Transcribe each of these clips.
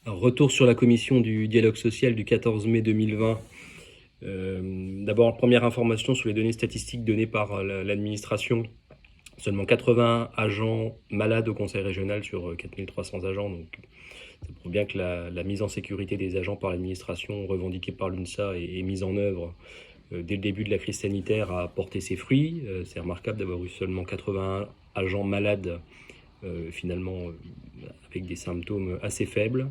Un retour sur la commission du dialogue social du 14 mai 2020. D'abord, première information sur les données statistiques données par l'administration. Seulement 80 agents malades au conseil régional sur 4300 agents. Donc, ça prouve bien que la mise en sécurité des agents par l'administration revendiquée par l'UNSA est mise en œuvre dès le début de la crise sanitaire a porté ses fruits. C'est remarquable d'avoir eu seulement 81 agents malades finalement avec des symptômes assez faibles.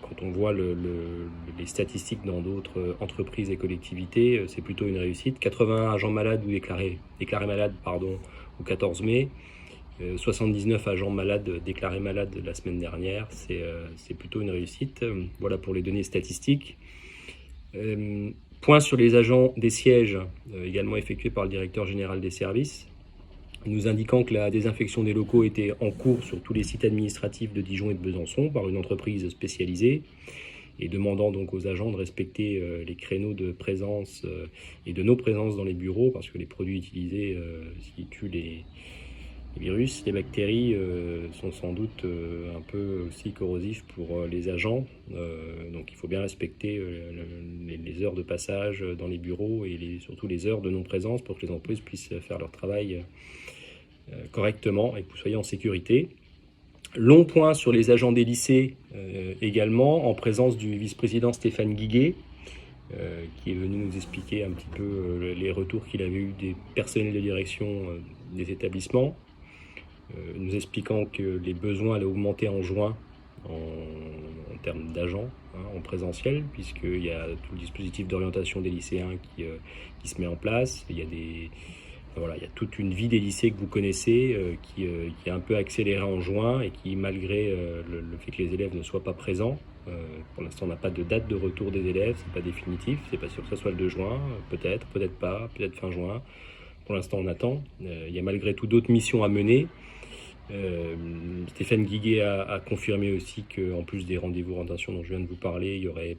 Quand on voit les statistiques dans d'autres entreprises et collectivités, c'est plutôt une réussite. 81 agents malades ou déclarés malades au 14 mai, 79 agents malades déclarés malades la semaine dernière, c'est plutôt une réussite. Voilà pour les données statistiques. Point sur les agents des sièges, également effectués par le directeur général des services, nous indiquant que la désinfection des locaux était en cours sur tous les sites administratifs de Dijon et de Besançon par une entreprise spécialisée et demandant donc aux agents de respecter les créneaux de présence et de nos présences dans les bureaux parce que les produits utilisés, s'ils tuent les virus, les bactéries sont sans doute un peu aussi corrosifs pour les agents. Donc il faut bien respecter les heures de passage dans les bureaux et surtout les heures de non-présence pour que les employés puissent faire leur travail correctement et que vous soyez en sécurité. Long point sur les agents des lycées également, en présence du vice-président Stéphane Guiguet, qui est venu nous expliquer un petit peu les retours qu'il avait eu des personnels de direction des établissements, nous expliquant que les besoins allaient augmenter en juin en termes d'agents en présentiel, puisqu'il y a tout le dispositif d'orientation des lycéens qui se met en place. Il y a toute une vie des lycées que vous connaissez qui est un peu accélérée en juin et qui, malgré le fait que les élèves ne soient pas présents, pour l'instant on n'a pas de date de retour des élèves, c'est pas définitif, c'est pas sûr que ce soit le 2 juin, peut-être pas, peut-être fin juin. Pour l'instant on attend. Il y a malgré tout d'autres missions à mener. Stéphane Guiguet a confirmé aussi qu'en plus des rendez-vous orientation dont je viens de vous parler, il y aurait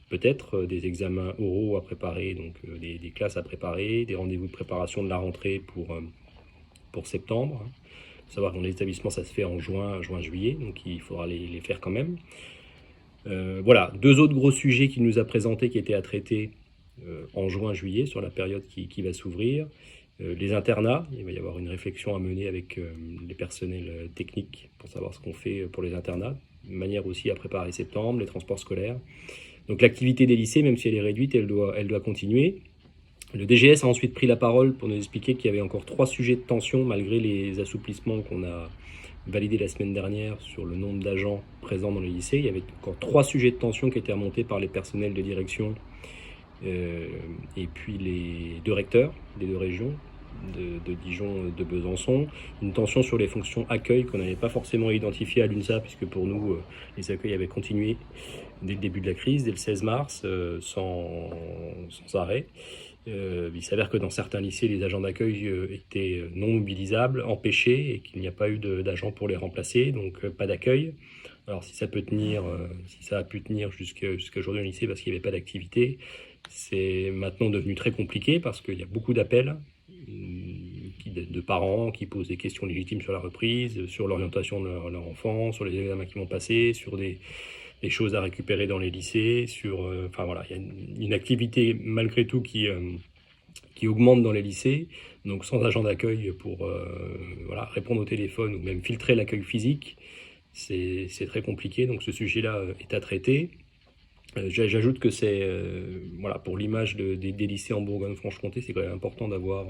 peut-être des examens oraux à préparer, donc des classes à préparer, des rendez-vous de préparation de la rentrée pour septembre. Il faut savoir que dans les établissements, ça se fait en juin, juillet, donc il faudra les faire quand même. Voilà, deux autres gros sujets qu'il nous a présentés qui étaient à traiter en juin, juillet, sur la période qui va s'ouvrir. Les internats, il va y avoir une réflexion à mener avec les personnels techniques pour savoir ce qu'on fait pour les internats, de manière aussi à préparer septembre, les transports scolaires. Donc l'activité des lycées, même si elle est réduite, elle doit continuer. Le DGS a ensuite pris la parole pour nous expliquer qu'il y avait encore 3 sujets de tension malgré les assouplissements qu'on a validés la semaine dernière sur le nombre d'agents présents dans les lycées. Il y avait encore 3 sujets de tension qui étaient remontés par les personnels de direction et puis les 2 recteurs des 2 régions, de Dijon, de Besançon. Une tension sur les fonctions accueil qu'on n'avait pas forcément identifiées à l'UNSA, puisque pour nous, les accueils avaient continué dès le début de la crise, dès le 16 mars, sans arrêt. Il s'avère que dans certains lycées, les agents d'accueil étaient non mobilisables, empêchés, et qu'il n'y a pas eu d'agents pour les remplacer, donc pas d'accueil. Alors si ça peut tenir, si ça a pu tenir jusqu'à aujourd'hui au lycée parce qu'il n'y avait pas d'activité, c'est maintenant devenu très compliqué parce qu'il y a beaucoup d'appels de parents qui posent des questions légitimes sur la reprise, sur l'orientation de leur enfant, sur les examens qui vont passer, sur des choses à récupérer dans les lycées, enfin voilà, il y a une activité malgré tout qui augmente dans les lycées, donc sans agent d'accueil pour répondre au téléphone ou même filtrer l'accueil physique, c'est très compliqué, donc ce sujet-là est à traiter. J'ajoute que c'est, pour l'image des lycées en Bourgogne-Franche-Comté, c'est quand même important d'avoir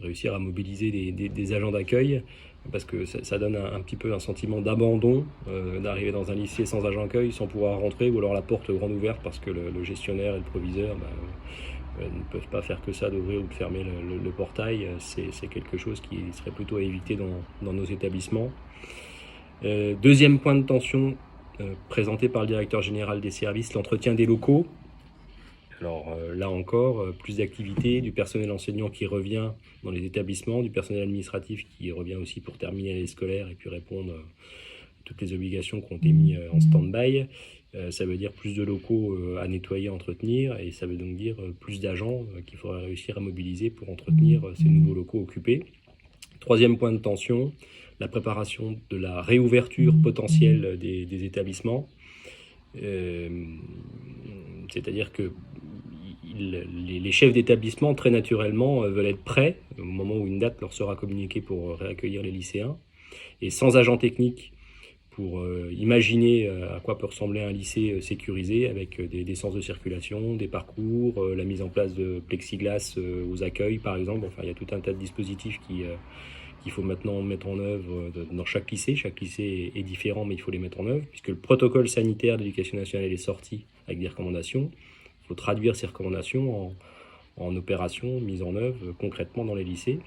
réussir à mobiliser des agents d'accueil, parce que ça donne un petit peu un sentiment d'abandon, d'arriver dans un lycée sans agent d'accueil, sans pouvoir rentrer, ou alors la porte grande ouverte parce que le gestionnaire et le proviseur ne peuvent pas faire que ça, d'ouvrir ou de fermer le portail. C'est quelque chose qui serait plutôt à éviter dans nos établissements. Deuxième point de tension présenté par le directeur général des services, l'entretien des locaux. Alors là encore, plus d'activité, du personnel enseignant qui revient dans les établissements, du personnel administratif qui revient aussi pour terminer l'année scolaire et puis répondre à toutes les obligations qui ont été mises en stand-by. Ça veut dire plus de locaux à nettoyer, à entretenir, et ça veut donc dire plus d'agents qu'il faudra réussir à mobiliser pour entretenir ces nouveaux locaux occupés. Troisième point de tension, la préparation de la réouverture potentielle des établissements. C'est-à-dire que les chefs d'établissement, très naturellement, veulent être prêts au moment où une date leur sera communiquée pour réaccueillir les lycéens. Et sans agent technique pour imaginer à quoi peut ressembler un lycée sécurisé avec des sens de circulation, des parcours, la mise en place de plexiglas aux accueils par exemple. Enfin, il y a tout un tas de dispositifs qu'il faut maintenant mettre en œuvre dans chaque lycée. Chaque lycée est différent, mais il faut les mettre en œuvre, puisque le protocole sanitaire de l'éducation nationale est sorti avec des recommandations. Il faut traduire ces recommandations en opérations mises en œuvre concrètement dans les lycées.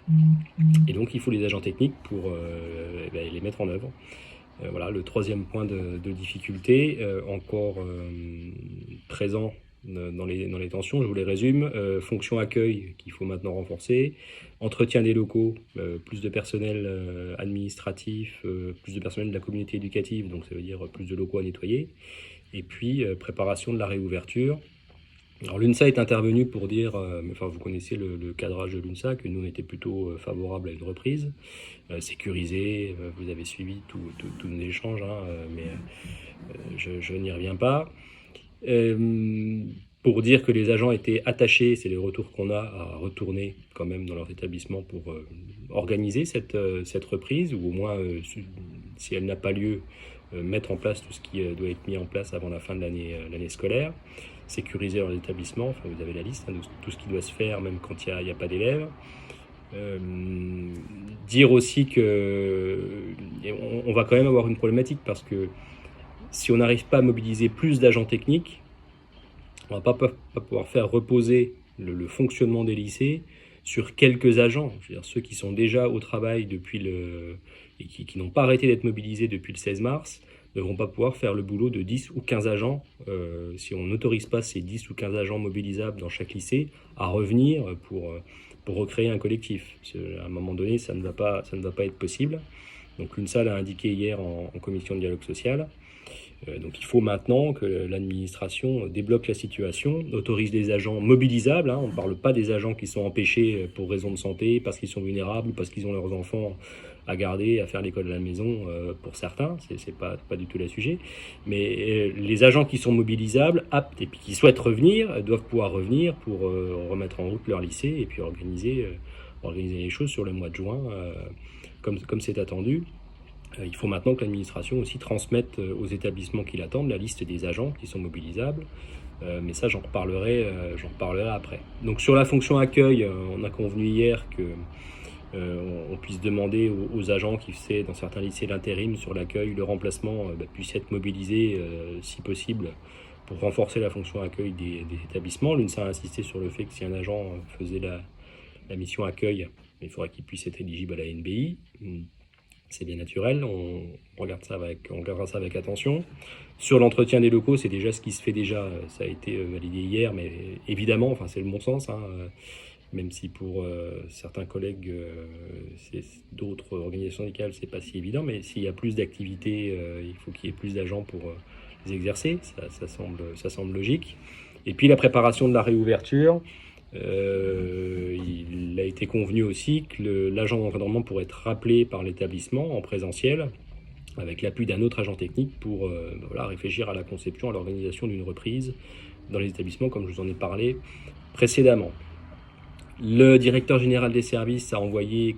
Et donc il faut les agents techniques pour les mettre en œuvre. Voilà, le troisième point de difficulté, encore présent dans les tensions, je vous les résume. Fonction accueil qu'il faut maintenant renforcer, entretien des locaux, plus de personnel administratif, plus de personnel de la communauté éducative, donc ça veut dire plus de locaux à nettoyer, et puis préparation de la réouverture. Alors l'UNSA est intervenu pour dire, vous connaissez le cadrage de l'UNSA, que nous on était plutôt favorable à une reprise, sécurisée, vous avez suivi tous nos échanges, mais je n'y reviens pas. Pour dire que les agents étaient attachés, c'est les retours qu'on a, à retourner quand même dans leurs établissements pour organiser cette reprise, ou au moins, si elle n'a pas lieu, mettre en place tout ce qui doit être mis en place avant la fin de l'année scolaire, sécuriser leurs établissements, enfin, vous avez la liste de tout ce qui doit se faire, même quand il n'y a pas d'élèves. Dire aussi que on va quand même avoir une problématique, parce que si on n'arrive pas à mobiliser plus d'agents techniques, on ne va pas pouvoir faire reposer le fonctionnement des lycées sur quelques agents. Je veux dire, ceux qui sont déjà au travail et qui n'ont pas arrêté d'être mobilisés depuis le 16 mars ne vont pas pouvoir faire le boulot de 10 ou 15 agents si on n'autorise pas ces 10 ou 15 agents mobilisables dans chaque lycée à revenir pour recréer un collectif. À un moment donné, ça ne va pas être possible. Donc l'UNSA l'a indiqué hier en commission de dialogue social. Donc il faut maintenant que l'administration débloque la situation, autorise des agents mobilisables. On ne parle pas des agents qui sont empêchés pour raison de santé, parce qu'ils sont vulnérables, parce qu'ils ont leurs enfants à garder, à faire l'école à la maison, pour certains, c'est pas du tout le sujet. Mais les agents qui sont mobilisables, aptes et puis qui souhaitent revenir, doivent pouvoir revenir pour remettre en route leur lycée et puis organiser les choses sur le mois de juin, comme c'est attendu. Il faut maintenant que l'administration aussi transmette aux établissements qui l'attendent la liste des agents qui sont mobilisables. Mais ça, j'en reparlerai après. Donc sur la fonction accueil, on a convenu hier qu'on puisse demander aux agents qui faisaient dans certains lycées l'intérim sur l'accueil, le remplacement, puissent être mobilisés si possible pour renforcer la fonction accueil des établissements. L'UNSA a insisté sur le fait que si un agent faisait la mission accueil, il faudrait qu'il puisse être éligible à la NBI. C'est bien naturel, on regardera ça avec attention. Sur l'entretien des locaux, c'est déjà ce qui se fait déjà, ça a été validé hier, mais évidemment, c'est le bon sens, même si pour certains collègues, d'autres organisations syndicales, c'est pas si évident, mais s'il y a plus d'activités, il faut qu'il y ait plus d'agents pour les exercer, ça semble logique. Et puis la préparation de la réouverture, il a été convenu aussi que l'agent d'encadrement pourrait être rappelé par l'établissement en présentiel avec l'appui d'un autre agent technique pour réfléchir à la conception, à l'organisation d'une reprise dans les établissements, comme je vous en ai parlé précédemment. Le directeur général des services a envoyé,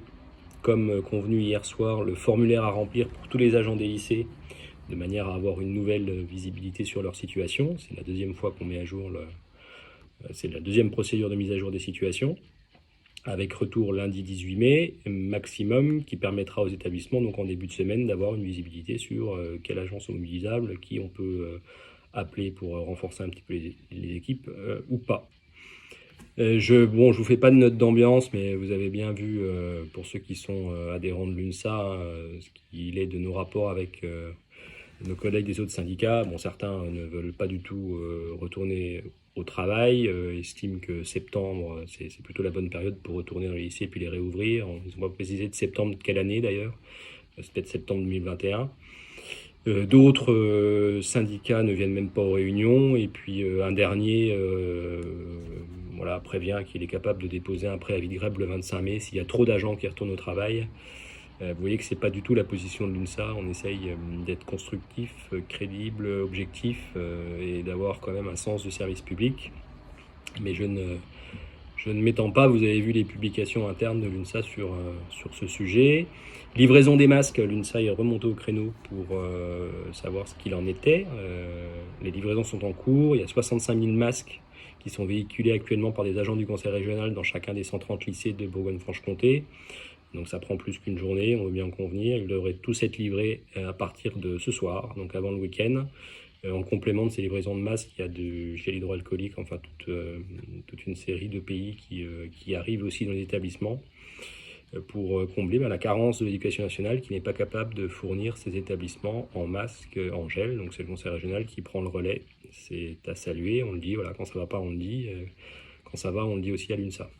comme convenu hier soir, le formulaire à remplir pour tous les agents des lycées, de manière à avoir une nouvelle visibilité sur leur situation. C'est la deuxième fois qu'on met à jour c'est la deuxième procédure de mise à jour des situations, avec retour lundi 18 mai maximum, qui permettra aux établissements, donc en début de semaine, d'avoir une visibilité sur quels agents sont mobilisables, qui on peut appeler pour renforcer un petit peu les équipes ou pas. Je vous fais pas de note d'ambiance, mais vous avez bien vu, pour ceux qui sont adhérents de l'UNSA, ce qu'il est de nos rapports avec nos collègues des autres syndicats. Certains ne veulent pas du tout retourner au travail, estiment que septembre, c'est plutôt la bonne période pour retourner dans les lycées et puis les réouvrir. Ils n'ont pas précisé de septembre de quelle année d'ailleurs, c'est peut-être septembre 2021. D'autres syndicats ne viennent même pas aux réunions, et puis un dernier prévient qu'il est capable de déposer un préavis de grève le 25 mai s'il y a trop d'agents qui retournent au travail. Vous voyez que ce n'est pas du tout la position de l'UNSA. On essaye d'être constructif, crédible, objectif et d'avoir quand même un sens de service public. Mais je ne m'étends pas, vous avez vu les publications internes de l'UNSA sur ce sujet. Livraison des masques, l'UNSA est remontée au créneau pour savoir ce qu'il en était. Les livraisons sont en cours, il y a 65 000 masques qui sont véhiculés actuellement par des agents du conseil régional dans chacun des 130 lycées de Bourgogne-Franche-Comté. Donc ça prend plus qu'une journée, on veut bien en convenir. Ils devraient tous être livrés à partir de ce soir, donc avant le week-end. En complément de ces livraisons de masques, il y a du gel hydroalcoolique, enfin toute une série de pays qui arrivent aussi dans les établissements pour combler la carence de l'éducation nationale qui n'est pas capable de fournir ces établissements en masques, en gel. Donc c'est le conseil régional qui prend le relais. C'est à saluer, on le dit, voilà, quand ça ne va pas, on le dit. Quand ça va, on le dit aussi à l'UNSA.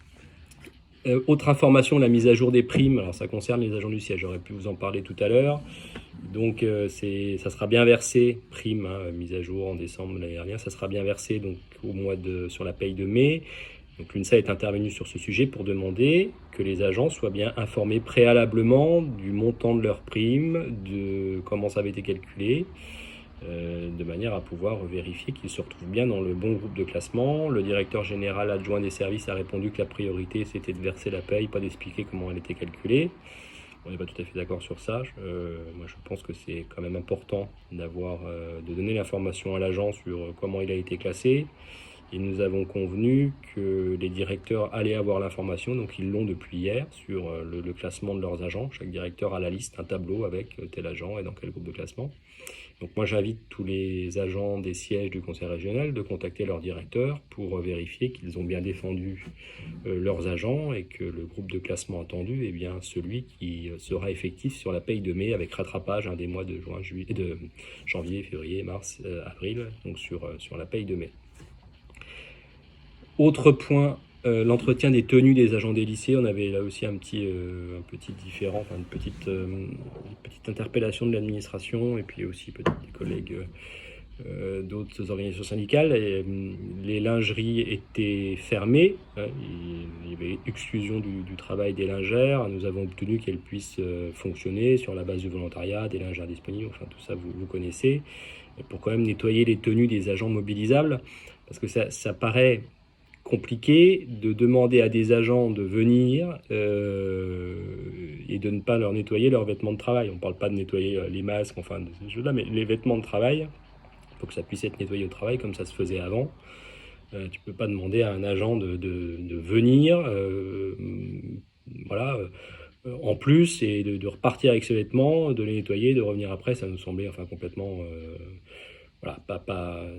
Autre information, la mise à jour des primes. Alors ça concerne les agents du siège, j'aurais pu vous en parler tout à l'heure. Donc ça sera bien versé, prime, mise à jour en décembre l'année dernière, ça sera bien versé donc, sur la paye de mai. Donc l'UNSA est intervenue sur ce sujet pour demander que les agents soient bien informés préalablement du montant de leur prime, de comment ça avait été calculé, de manière à pouvoir vérifier qu'ils se retrouvent bien dans le bon groupe de classement. Le directeur général adjoint des services a répondu que la priorité c'était de verser la paye, pas d'expliquer comment elle était calculée. On n'est pas tout à fait d'accord sur ça. Moi je pense que c'est quand même important de donner l'information à l'agent sur comment il a été classé. Et nous avons convenu que les directeurs allaient avoir l'information, donc ils l'ont depuis hier, sur le classement de leurs agents. Chaque directeur a la liste, un tableau avec tel agent et dans quel groupe de classement. Donc moi j'invite tous les agents des sièges du conseil régional de contacter leur directeur pour vérifier qu'ils ont bien défendu leurs agents et que le groupe de classement attendu est bien celui qui sera effectif sur la paye de mai avec rattrapage des mois de janvier, février, mars, avril, donc sur la paye de mai. Autre point, l'entretien des tenues des agents des lycées. On avait là aussi un petit différent, enfin une petite interpellation de l'administration et puis aussi peut-être des collègues d'autres organisations syndicales. Les lingeries étaient fermées, il y avait exclusion du travail des lingères. Nous avons obtenu qu'elles puissent fonctionner sur la base du volontariat, des lingères disponibles, enfin tout ça vous connaissez, pour quand même nettoyer les tenues des agents mobilisables, parce que ça paraît compliqué de demander à des agents de venir et de ne pas leur nettoyer leurs vêtements de travail. On ne parle pas de nettoyer les masques, enfin de ces choses-là, mais les vêtements de travail, il faut que ça puisse être nettoyé au travail comme ça se faisait avant. Tu ne peux pas demander à un agent de venir en plus et de repartir avec ses vêtements, de les nettoyer, de revenir après. Ça nous semblait complètement...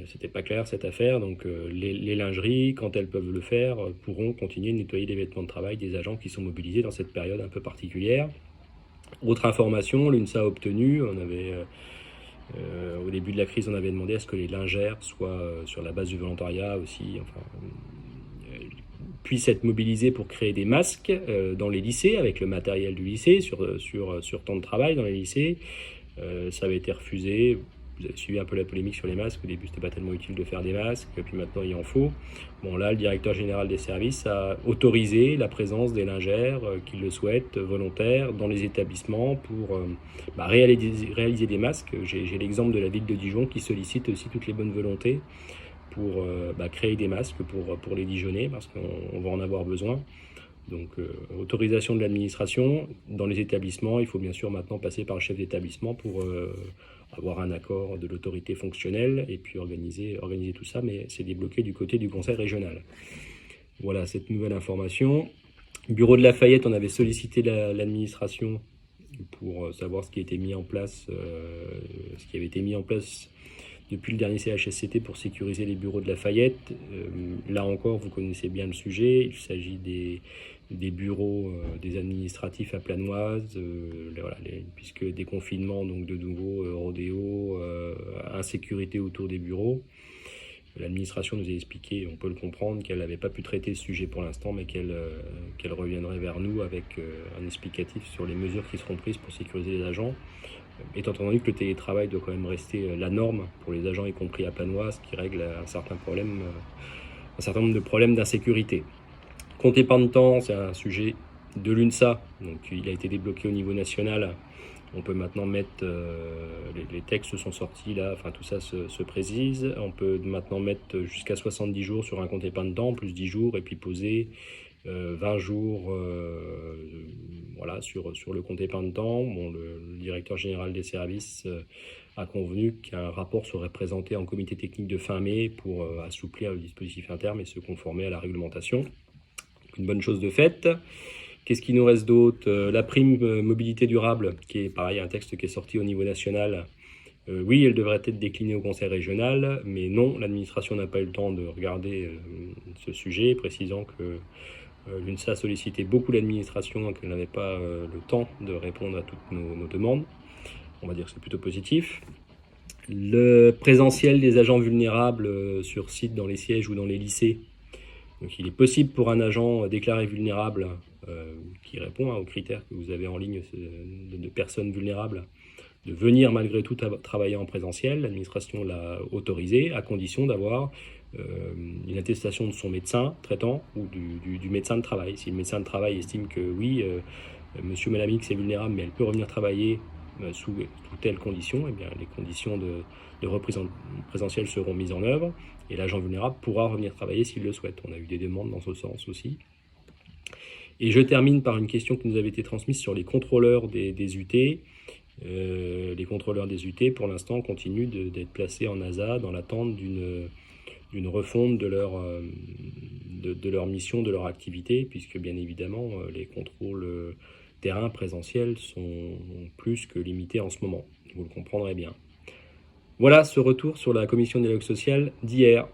c'était pas clair cette affaire, donc les lingeries, quand elles peuvent le faire, pourront continuer de nettoyer les vêtements de travail des agents qui sont mobilisés dans cette période un peu particulière. Autre information, l'UNSA a obtenu, au début de la crise, on avait demandé à ce que les lingères soient sur la base du volontariat aussi, puissent être mobilisés pour créer des masques dans les lycées, avec le matériel du lycée, sur temps de travail dans les lycées. Ça avait été refusé. Vous avez suivi un peu la polémique sur les masques. Au début, c'était pas tellement utile de faire des masques, et puis maintenant, il en faut. Bon, là, le directeur général des services a autorisé la présence des lingères qui le souhaitent, volontaires, dans les établissements pour réaliser des masques. J'ai l'exemple de la ville de Dijon qui sollicite aussi toutes les bonnes volontés pour créer des masques pour les Dijonnais, parce qu'on va en avoir besoin. Donc, autorisation de l'administration. Dans les établissements, il faut bien sûr maintenant passer par le chef d'établissement pour avoir un accord de l'autorité fonctionnelle et puis organiser tout ça, mais c'est débloqué du côté du conseil régional. Voilà cette nouvelle information. Bureau de Lafayette, on avait sollicité l'administration pour savoir ce qui avait été mis en place depuis le dernier CHSCT pour sécuriser les bureaux de Lafayette. Là encore, vous connaissez bien le sujet. Il s'agit des bureaux des administratifs à Planoise, puisque des confinements donc de nouveau, rodéo, insécurité autour des bureaux. L'administration nous a expliqué, on peut le comprendre, qu'elle n'avait pas pu traiter ce sujet pour l'instant, mais qu'elle reviendrait vers nous avec un explicatif sur les mesures qui seront prises pour sécuriser les agents, étant entendu que le télétravail doit quand même rester la norme pour les agents, y compris à Planoise, qui règle un certain nombre de problèmes d'insécurité. Compte épargne-temps, c'est un sujet de l'UNSA. Donc il a été débloqué au niveau national. On peut maintenant mettre, les textes sont sortis là, enfin tout ça se précise. On peut maintenant mettre jusqu'à 70 jours sur un compte épargne temps, plus 10 jours, et puis poser 20 jours voilà, sur le compte épargne temps. Bon, le directeur général des services a convenu qu'un rapport serait présenté en comité technique de fin mai pour assouplir le dispositif interne et se conformer à la réglementation. Donc, une bonne chose de faite. Qu'est-ce qui nous reste d'autre? La prime mobilité durable, qui est pareil, un texte qui est sorti au niveau national. Oui, elle devrait être déclinée au conseil régional, mais non, l'administration n'a pas eu le temps de regarder ce sujet, précisant que l'UNSA a sollicité beaucoup l'administration et qu'elle n'avait pas le temps de répondre à toutes nos demandes. On va dire que c'est plutôt positif. Le présentiel des agents vulnérables sur site dans les sièges ou dans les lycées. Donc il est possible pour un agent déclaré vulnérable qui répond aux critères que vous avez en ligne de personnes vulnérables de venir malgré tout travailler en présentiel. L'administration l'a autorisé à condition d'avoir une attestation de son médecin traitant ou du médecin de travail. Si le médecin de travail estime que oui, monsieur, madame X est vulnérable, mais elle peut revenir travailler sous telles conditions, eh bien, les conditions de reprise en présentiel seront mises en œuvre et l'agent vulnérable pourra revenir travailler s'il le souhaite. On a eu des demandes dans ce sens aussi. Et je termine par une question qui nous avait été transmise sur les contrôleurs des UT. Les contrôleurs des UT, pour l'instant, continuent d'être placés en ASA dans l'attente d'une refonte de leur mission, de leur activité, puisque bien évidemment, les contrôles terrain présentiels sont plus que limités en ce moment. Vous le comprendrez bien. Voilà ce retour sur la commission dialogue social d'hier.